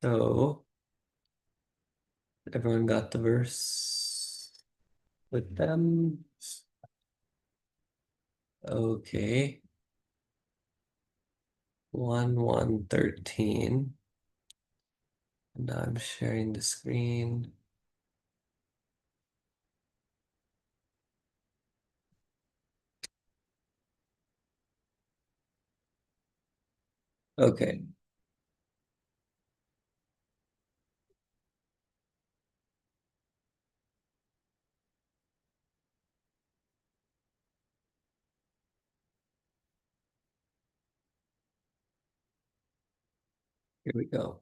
So, everyone got the verse with them? Okay. 1:1:13. Now I'm sharing the screen. Okay. Here we go.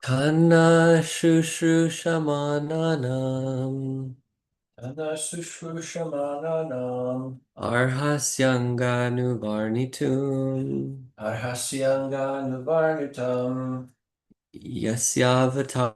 Kanna shushu shamananam Anasushrushyamananam arhasyanganuvarnitum Arhasyanganuvarnitam yasyavatanam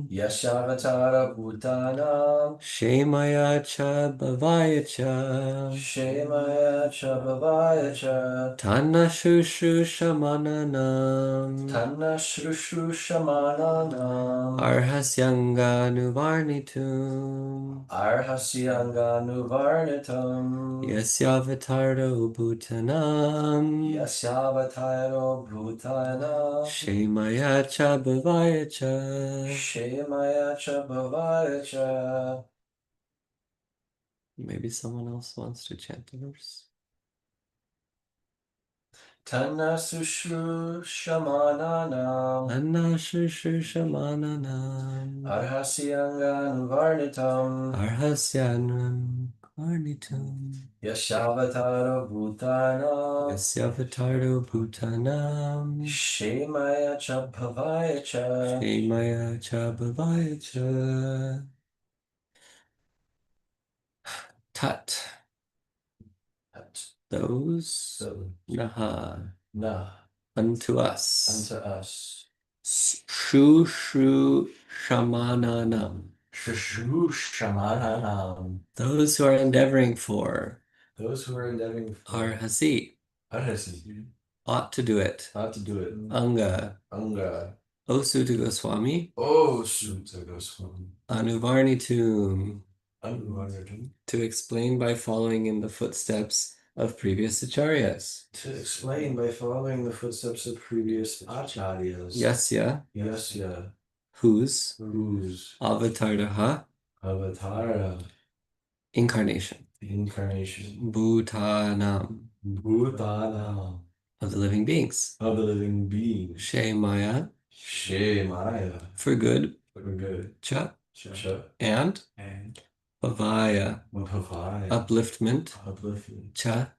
Yasyavatara Bhutanam shemaya cha bhavaya cha Shemaya Chabhavaya Cha Tanna shushu shamananam Tanna Shrushrushyamananam arhasyanganuvarnitum Arhasyanganuvarnitam yasyavatardo bhutanam Yasyavataro Bhutanam shemaya cha bhavaya cha. Shemaya Chabhavaya Cha. Maybe someone else wants to chant the verse. Tanna Sushrushyamananam Tanna shushu shamananam Arhasyanganuvarnitam arhasyanam Yasyavataro Bhutanam yasyavatardo bhutanam Shemaya Chabhavaya Cha. shemaya cha bhavaya cha. Tat, those, So, naha, nah, unto us. unto us. Shushu shamananam, Shushrushamananam. those who are endeavoring for, Those who are endeavoring for arhasi, Arhasi, ought to do it. not to do it. Anga, Anga. O Suta Goswami, Oh, Sutta Goswami. anuvarnitum, Anuvarnitum. to explain by following in the footsteps of previous acharyas. To explain by following the footsteps of previous acharyas. Yasya, Yasya. whose, Whose avatardaha, avatara. incarnation, Incarnation. bhutanam, Bhutanam. of the living beings, Of the living beings. shemaya, Shemaya. for good, For good. cha, Cha. and bhavaya, Bhavaya. upliftment, Upliftment. cha,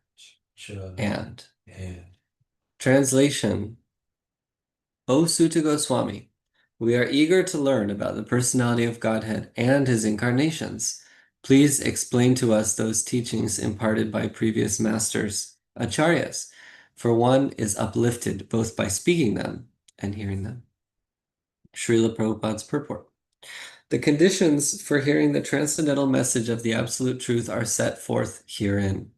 Cha. and. And. Translation. O Suta Goswami, we are eager to learn about the personality of Godhead and his incarnations. Please explain to us those teachings imparted by previous masters, acharyas, for one is uplifted both by speaking them and hearing them. Srila Prabhupada's purport. The conditions for hearing the transcendental message of the Absolute Truth are set forth herein.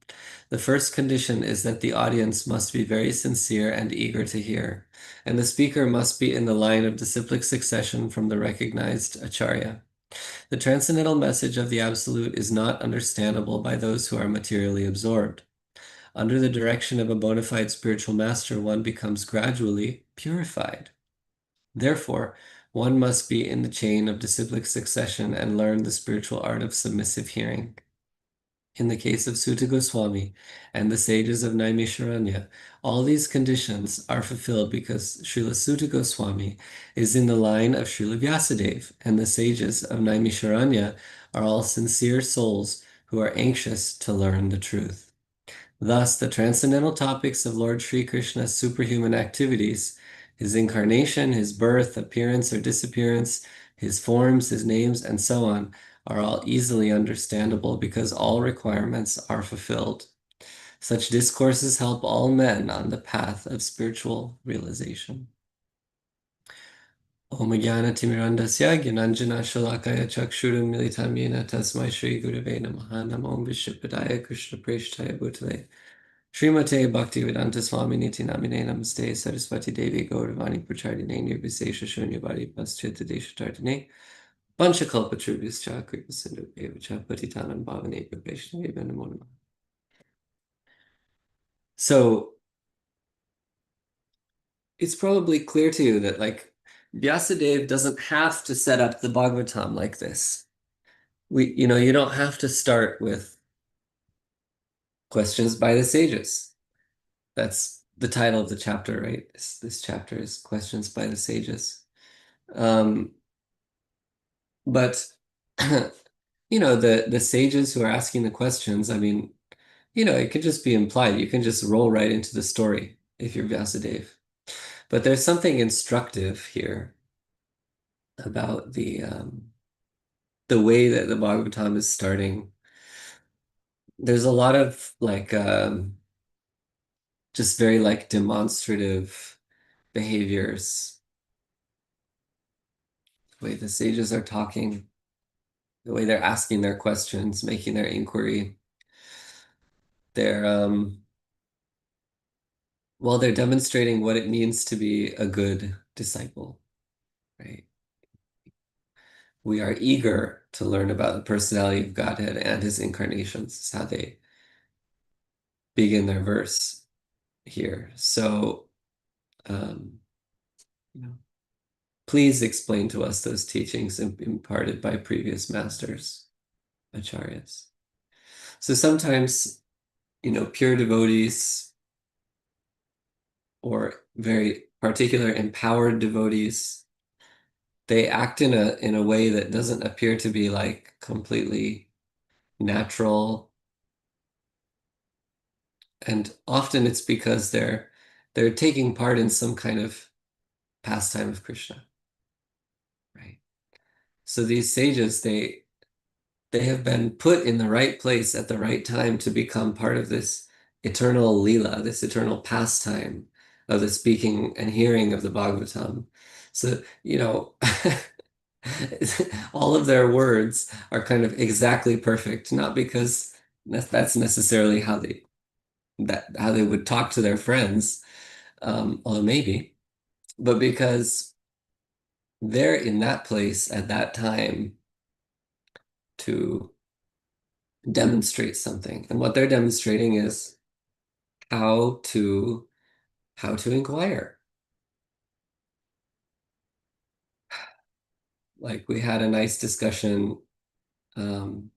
The first condition is that the audience must be very sincere and eager to hear, and the speaker must be in the line of disciplic succession from the recognized acharya. The transcendental message of the Absolute is not understandable by those who are materially absorbed. Under the direction of a bona fide spiritual master, one becomes gradually purified. Therefore, one must be in the chain of disciplic succession and learn the spiritual art of submissive hearing. In the case of Suta Goswami and the sages of Naimisharanya, all these conditions are fulfilled because Srila Suta Goswami is in the line of Srila Vyasadeva, and the sages of Naimisharanya are all sincere souls who are anxious to learn the truth. Thus, the transcendental topics of Lord Sri Krishna's superhuman activities, his incarnation, his birth, appearance or disappearance, his forms, his names, and so on, are all easily understandable because all requirements are fulfilled. Such discourses help all men on the path of spiritual realization. Om Jnana Timirandasya Gyananjana Shalakaya Chakshuram Militam Yena Tasmai Shri Gurave Namaha Namo Vishnupadaya Krishna Preshtaya Bhutale Srimate Bhaktivedanta Swami Niti Namine Namaste Saraswati Devi Gauravani Prachardine Nirvisesha Shunyavadi Paschita Deshatardine Panchakalpatrubhischa Kripa Sindhu Evacha Patitanam Bhavane Vaishnavi Namo Namah. So it's probably clear to you that like Vyasadeva doesn't have to set up the Bhagavatam like this. You don't have to start with questions by the sages. That's the title of the chapter, right? This chapter is Questions by the Sages. But the sages who are asking the questions, I mean, it could just be implied. You can just roll right into the story if you're Vyasadeva. But there's something instructive here about the way that the Bhagavatam is starting. There's a lot of like just very like demonstrative behaviors. The way the sages are talking, the way they're asking their questions, making their inquiry. They're well, they're demonstrating what it means to be a good disciple, right? We are eager to learn about the personality of Godhead and his incarnations, is how they begin their verse here. So, um, you know, please explain to us those teachings imparted by previous masters, acharyas. So sometimes, pure devotees or very particular empowered devotees, they act in a way that doesn't appear to be like completely natural. And often it's because they're taking part in some kind of pastime of Krishna, right? So these sages, they have been put in the right place at the right time to become part of this eternal lila, this eternal pastime of the speaking and hearing of the Bhagavatam. So, all of their words are kind of exactly perfect, not because that's necessarily how they would talk to their friends, although maybe, but because they're in that place at that time to demonstrate something. And what they're demonstrating is how to how to inquire. Like we had a nice discussion um,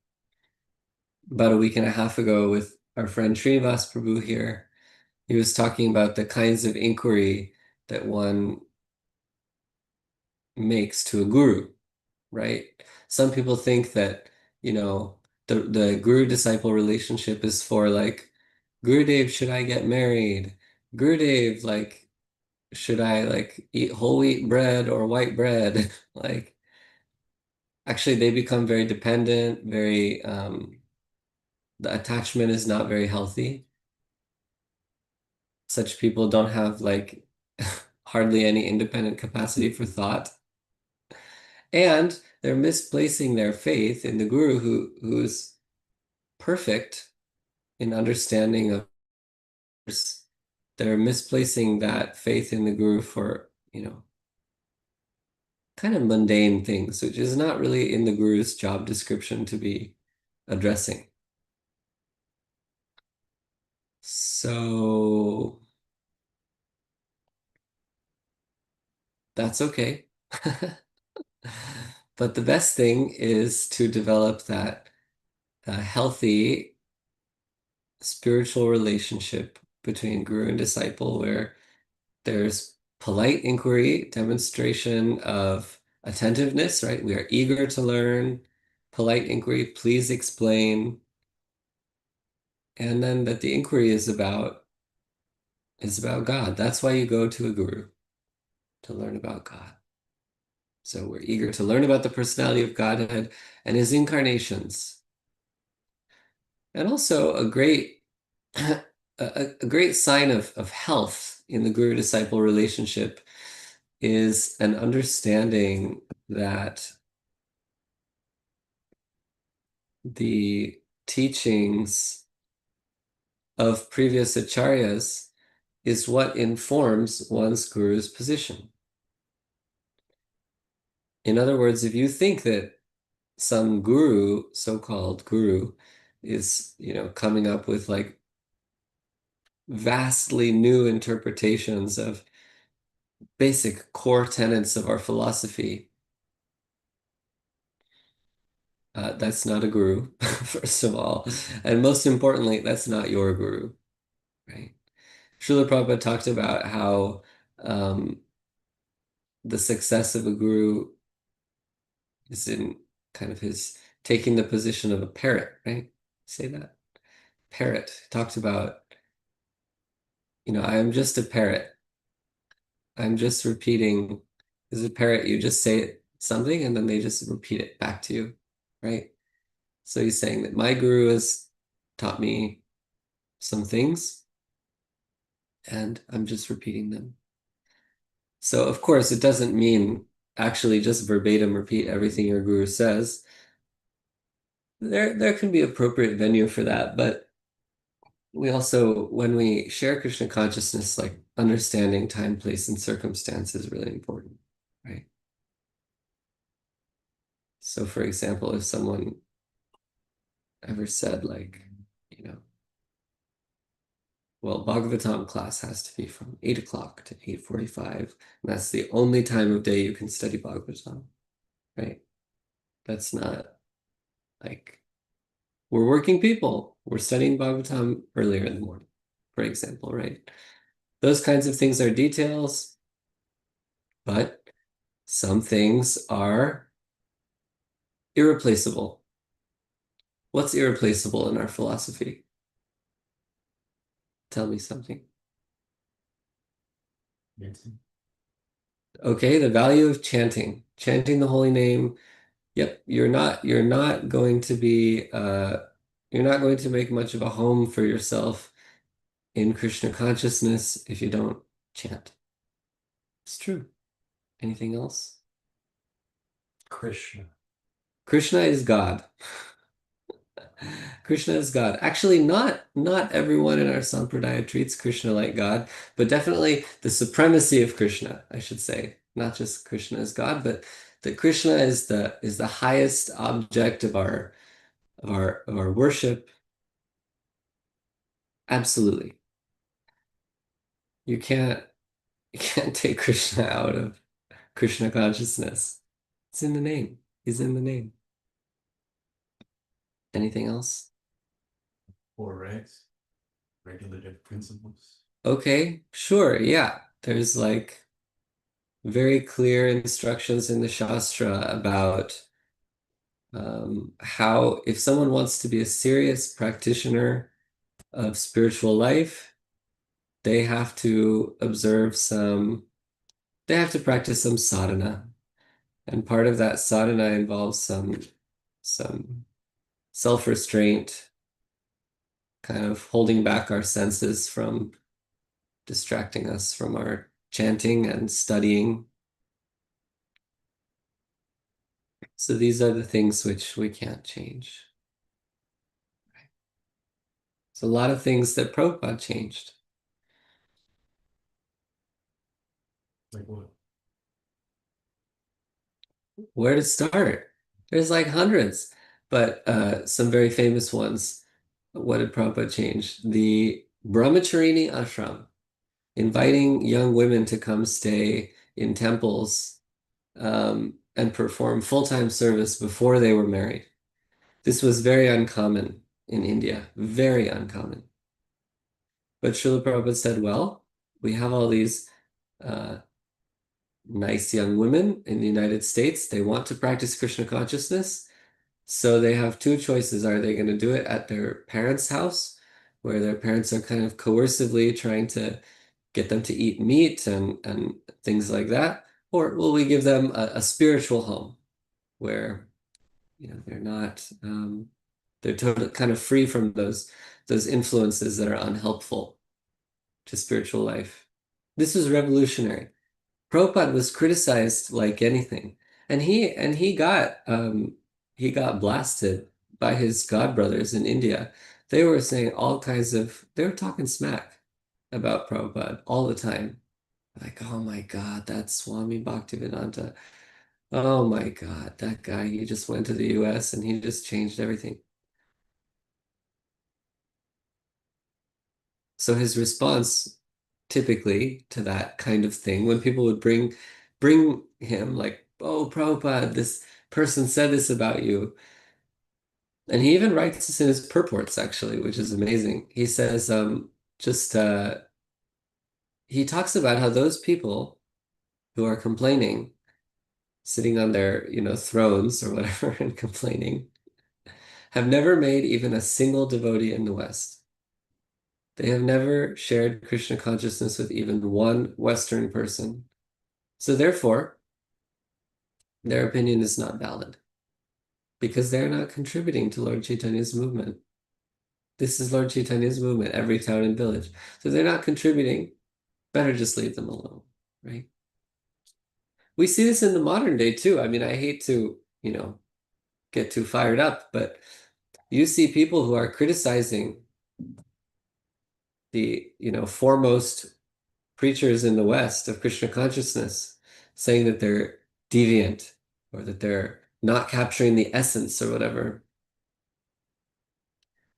about a week and a half ago with our friend Srinivas Prabhu here. He was talking about the kinds of inquiry that one makes to a guru, right? Some people think that, the guru-disciple relationship is for like, Gurudev, should I get married? Gurudev, like, should I like eat whole wheat bread or white bread? Like, actually, they become very dependent, the attachment is not very healthy. Such people don't have like hardly any independent capacity for thought. And they're misplacing their faith in the guru who's perfect in understanding of others. They're misplacing that faith in the guru for, kind of mundane things, which is not really in the guru's job description to be addressing. So that's okay. But the best thing is to develop that healthy spiritual relationship between guru and disciple where there's polite inquiry, demonstration of attentiveness, right? We are eager to learn. Polite inquiry, please explain. And then that the inquiry is about God. That's why you go to a guru, to learn about God. So we're eager to learn about the personality of Godhead and his incarnations. And also a great a great sign of health in the guru-disciple relationship is an understanding that the teachings of previous acharyas is what informs one's guru's position. In other words, if you think that some guru, so-called guru, is, coming up with like vastly new interpretations of basic core tenets of our philosophy, that's not a guru, first of all. And most importantly, that's not your guru, right? Srila Prabhupada talked about how the success of a guru is in kind of his taking the position of a parrot, right? Say that. Parrot. Talked about, I am just a parrot. I'm just repeating. As a parrot, you just say something and then they just repeat it back to you, right? So he's saying that my guru has taught me some things and I'm just repeating them. So of course, it doesn't mean actually just verbatim repeat everything your guru says. There can be appropriate venue for that, but we also, when we share Krishna consciousness, like understanding time, place, and circumstance is really important, right? So for example, if someone ever said like, well, Bhagavatam class has to be from 8 o'clock to 8:45, and that's the only time of day you can study Bhagavatam, right? That's not like, we're working people. We're studying Bhagavatam earlier in the morning, for example, right? Those kinds of things are details, but some things are irreplaceable. What's irreplaceable in our philosophy? Tell me something. Chanting. Okay, the value of chanting. Chanting the holy name. Yep, you're not going to be you're not going to make much of a home for yourself in Krishna consciousness if you don't chant. It's true. Anything else? Krishna. Krishna is God. Krishna is God. Actually, not everyone in our sampradaya treats Krishna like God, but definitely the supremacy of Krishna, I should say. Not just Krishna is God, but that Krishna is the highest object of our worship. Absolutely. You can't you can't take Krishna out of Krishna consciousness. It's in the name. He's in the name. Anything else? Four regs. Regulative principles. Okay, sure. Yeah. There's like very clear instructions in the Shastra about how if someone wants to be a serious practitioner of spiritual life, they have to they have to practice some sadhana. And part of that sadhana involves some self-restraint, kind of holding back our senses from distracting us from our chanting and studying. So these are the things which we can't change. It's a lot of things that Prabhupada changed. Like what? Where to start? There's like hundreds, but some very famous ones. What did Prabhupada change? The Brahmacharini ashram, inviting young women to come stay in temples and perform full-time service before they were married. This was very uncommon in India, very uncommon. But Srila Prabhupada said, well, we have all these uh, nice young women in the United States. They want to practice Krishna consciousness. So they have two choices. Are they going to do it at their parents' house, where their parents are kind of coercively trying to get them to eat meat and things like that? Or will we give them a spiritual home where they're not they're totally kind of free from those influences that are unhelpful to spiritual life. This was revolutionary. Prabhupada was criticized like anything, and he got blasted by his godbrothers in India They were saying all kinds of, they were talking smack about Prabhupada all the time. Like, oh my God, that's Swami Bhaktivedanta. Oh my God, that guy, he just went to the US and he just changed everything. So his response typically to that kind of thing, when people would bring him like, oh, Prabhupada, this person said this about you. And he even writes this in his purports, actually, which is amazing. He says, just he talks about how those people who are complaining, sitting on their, thrones or whatever and complaining, have never made even a single devotee in the West. They have never shared Krishna consciousness with even one Western person. So therefore, their opinion is not valid because they're not contributing to Lord Chaitanya's movement. This is Lord Chaitanya's movement, every town and village. So they're not contributing. Better just leave them alone, right? We see this in the modern day too. I mean, I hate to, get too fired up, but you see people who are criticizing the, foremost preachers in the West of Krishna consciousness, saying that they're deviant or that they're not capturing the essence or whatever.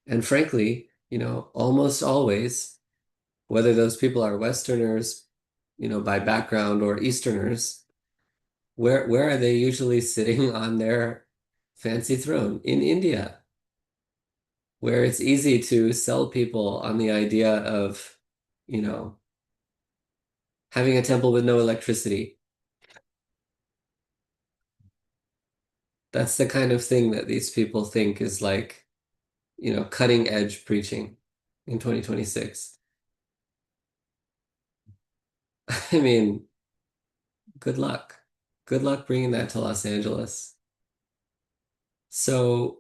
And frankly, almost always, whether those people are Westerners, by background or Easterners, where are they usually sitting on their fancy throne? In India, where it's easy to sell people on the idea of, you know, having a temple with no electricity. That's the kind of thing that these people think is like, cutting edge preaching in 2026. I mean, good luck. Good luck bringing that to Los Angeles. So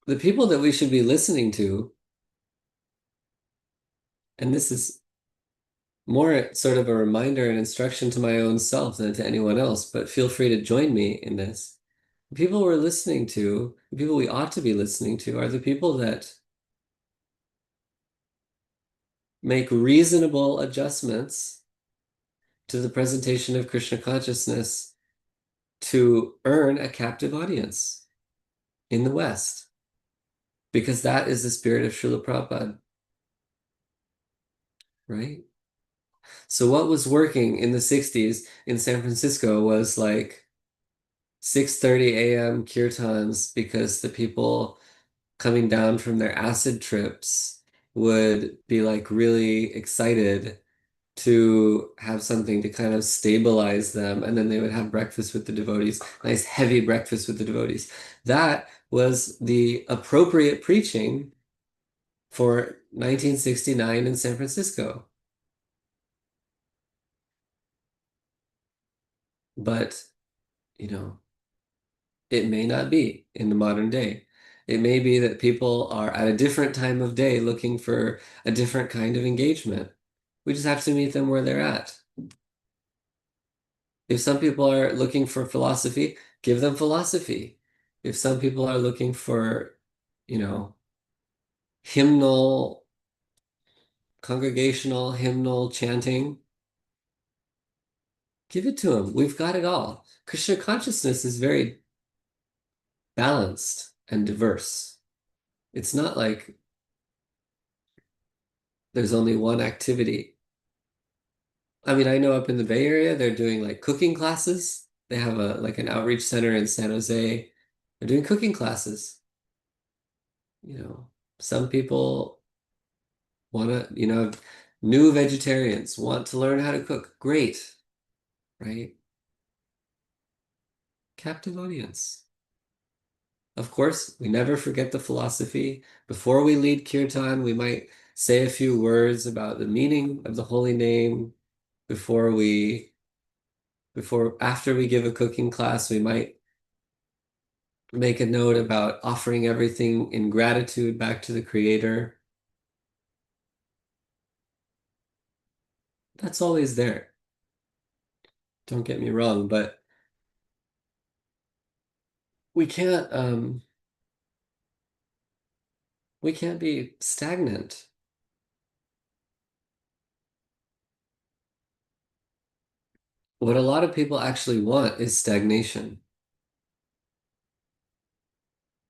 the people that we should be listening to, and this is more sort of a reminder and instruction to my own self than to anyone else, but feel free to join me in this. The people we're listening to, the people we ought to be listening to, are the people that make reasonable adjustments to the presentation of Krishna consciousness to earn a captive audience in the West, because that is the spirit of Srila Prabhupada, right? So what was working in the 60s in San Francisco was like 6:30 a.m. kirtans because the people coming down from their acid trips would be like really excited to have something to kind of stabilize them. And then they would have breakfast with the devotees, nice heavy breakfast with the devotees. That was the appropriate preaching for 1969 in San Francisco. But, you know, it may not be in the modern day. It may be that people are at a different time of day looking for a different kind of engagement. We just have to meet them where they're at. If some people are looking for philosophy, give them philosophy. If some people are looking for, you know, hymnal, congregational hymnal chanting, give it to them. We've got it all. Krishna consciousness is very balanced and diverse. It's not like there's only one activity. I mean, I know up in the Bay Area, they're doing like cooking classes. They have a like an outreach center in San Jose. They're doing cooking classes. Some people want to, new vegetarians want to learn how to cook. Great, right? Captive audience. Of course, we never forget the philosophy. Before we lead kirtan, we might say a few words about the meaning of the holy name. After we give a cooking class, we might make a note about offering everything in gratitude back to the Creator. That's always there. Don't get me wrong, but we can't We can't be stagnant. What a lot of people actually want is stagnation.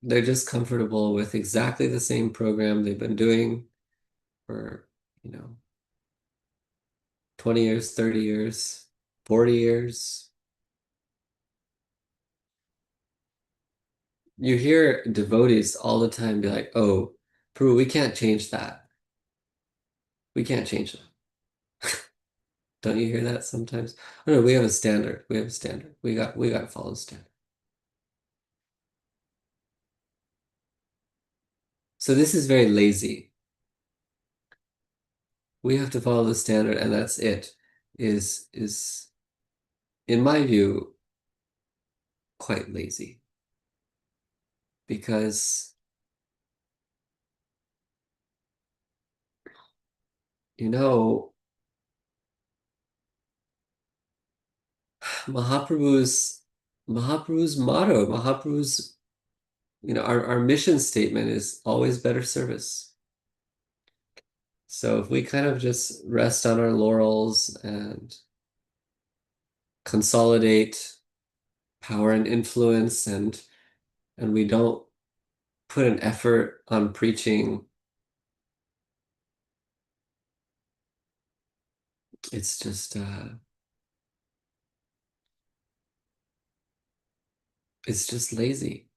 They're just comfortable with exactly the same program they've been doing for, 20 years, 30 years, 40 years. You hear devotees all the time be like, oh, Prabhu, we can't change that. We can't change that. Don't you hear that sometimes? Oh, no, we have a standard. We have a standard. We got to follow the standard. So this is very lazy. We have to follow the standard, and that's it. Is in my view quite lazy because you know Mahaprabhu's Mahaprabhu's motto, Mahaprabhu's our mission statement is always better service. So if we kind of just rest on our laurels and consolidate power and influence and we don't put an effort on preaching, it's just lazy.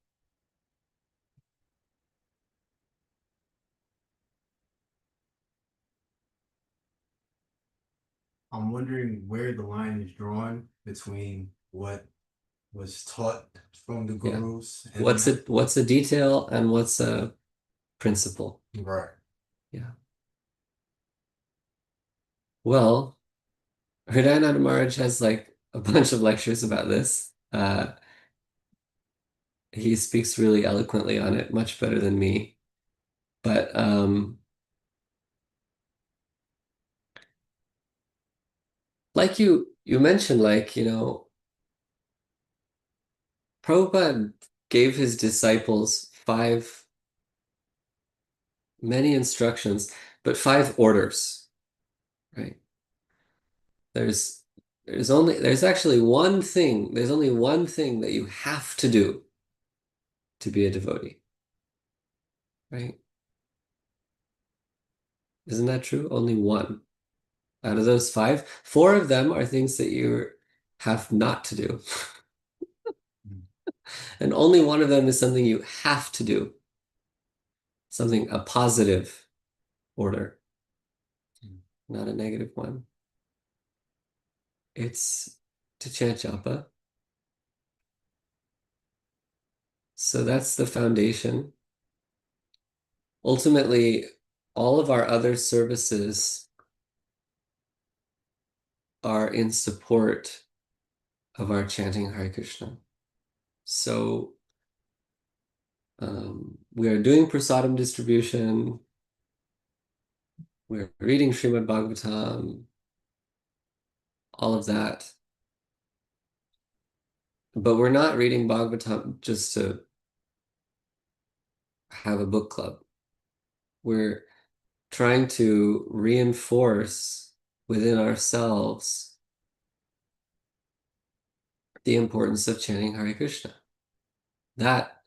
I'm wondering where the line is drawn between what was taught from the Yeah. gurus and What's a detail and what's a principle? right. Yeah. Well, Hridayananda Maharaj has like a bunch of lectures about this. He speaks really eloquently on it, much better than me. But like you mentioned, like, Prabhupada gave his disciples many instructions, but five orders, right? There's there's actually one thing, there's only one thing that you have to do to be a devotee, right? Isn't that true? Only one. Out of those five, four of them are things that you have not to do. And only one of them is something you have to do, something, a positive order, not a negative one. It's to chant japa. So that's the foundation. Ultimately, all of our other services are in support of our chanting Hare Krishna. So we are doing prasadam distribution. We're reading Srimad Bhagavatam, all of that. But we're not reading Bhagavatam just to have a book club. We're trying to reinforce within ourselves the importance of chanting Hare Krishna. That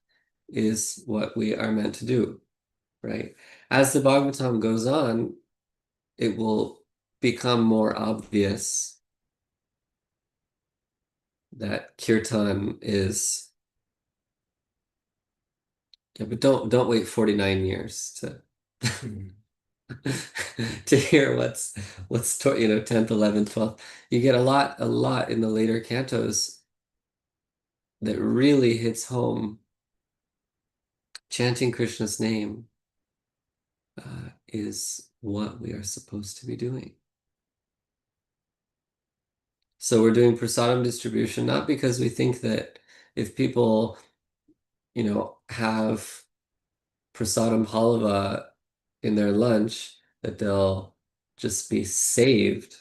is what we are meant to do, right? As the Bhagavatam goes on, it will become more obvious that kirtan is, yeah, but don't wait 49 years to to hear what's 10th, 11th, 12th. You get a lot in the later cantos that really hits home. Chanting Krishna's name is what we are supposed to be doing. So we're doing prasadam distribution, not because we think that if people, have prasadam halava in their lunch, that they'll just be saved,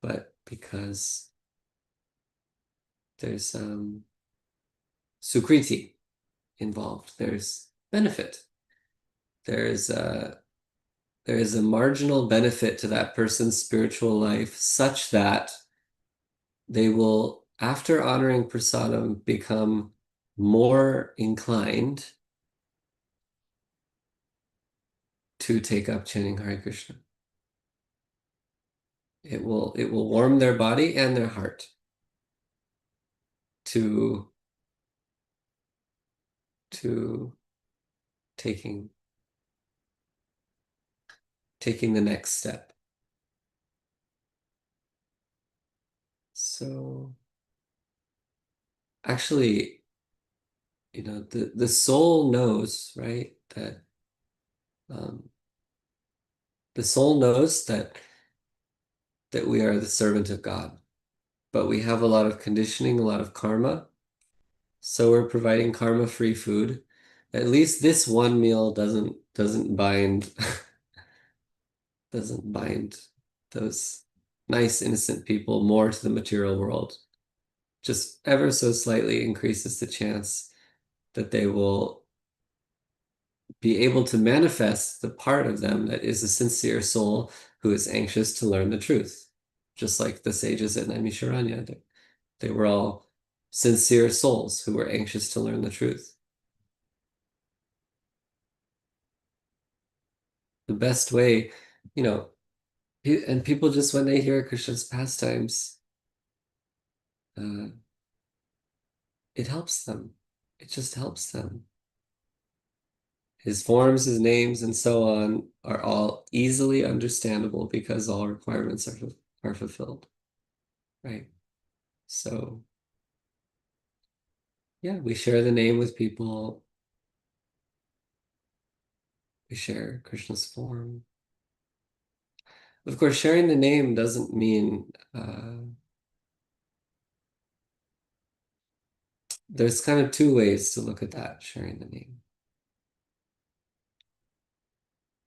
but because there's sukriti involved. There's benefit. There is a marginal benefit to that person's spiritual life such that they will, after honoring prasadam, become more inclined to take up chanting Hare Krishna. It will warm their body and their heart to taking the next step. So actually, the soul knows, right, that the soul knows that we are the servant of God, but we have a lot of conditioning, a lot of karma. So we're providing karma-free food. At least this one meal doesn't bind doesn't bind those nice, innocent people more to the material world. Just ever so slightly increases the chance that they will be able to manifest the part of them that is a sincere soul who is anxious to learn the truth. Just like the sages at Naimisharanya, they were all sincere souls who were anxious to learn the truth. The best way, and people just, when they hear Krishna's pastimes, it helps them. It just helps them. His forms, his names, and so on are all easily understandable because all requirements are fulfilled, right? So, yeah, we share the name with people. We share Krishna's form. Of course, sharing the name doesn't mean there's kind of two ways to look at that, sharing the name.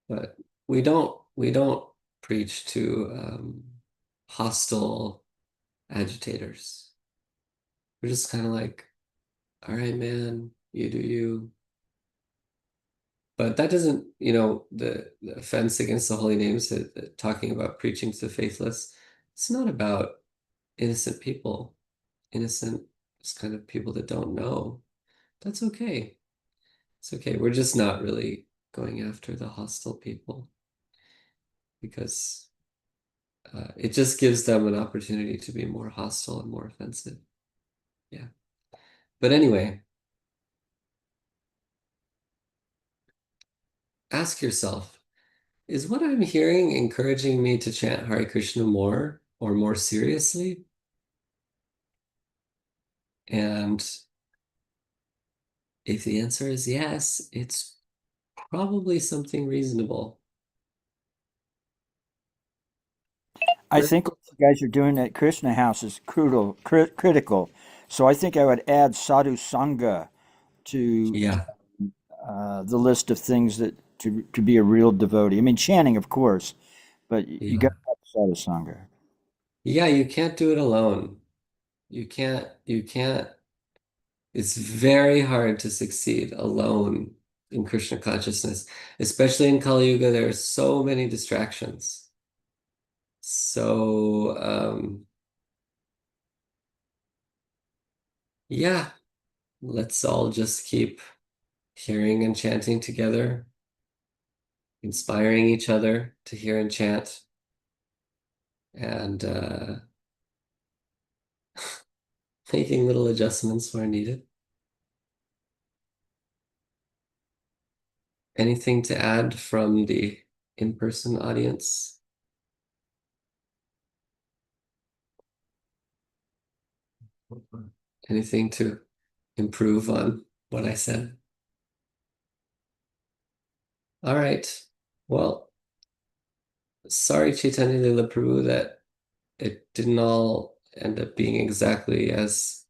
But we don't preach to hostile agitators. We're just kind of like, all right, man, you do you. But that doesn't, the offense against the holy names, talking about preaching to the faithless, it's not about innocent people. Innocent is kind of people that don't know. That's okay. It's okay. We're just not really going after the hostile people because it just gives them an opportunity to be more hostile and more offensive. Yeah. But anyway, ask yourself, is what I'm hearing encouraging me to chant Hare Krishna more or more seriously? And if the answer is yes, it's probably something reasonable. I think what you guys are doing at Krishna House is critical. So I think I would add sadhu sangha to Yeah. the list of things that to be a real devotee. I mean, chanting, of course, but you got Yeah. to have sadhu sangha. Yeah, you can't do it alone. You can't. It's very hard to succeed alone in Krishna consciousness, especially in Kali Yuga. There are so many distractions. So, yeah, let's all just keep hearing and chanting together, inspiring each other to hear and chant, and making little adjustments where needed. Anything to add from the in-person audience? Anything to improve on what I said? All right. Well, sorry, Chaitanya Lila Prabhu, that it didn't all end up being exactly as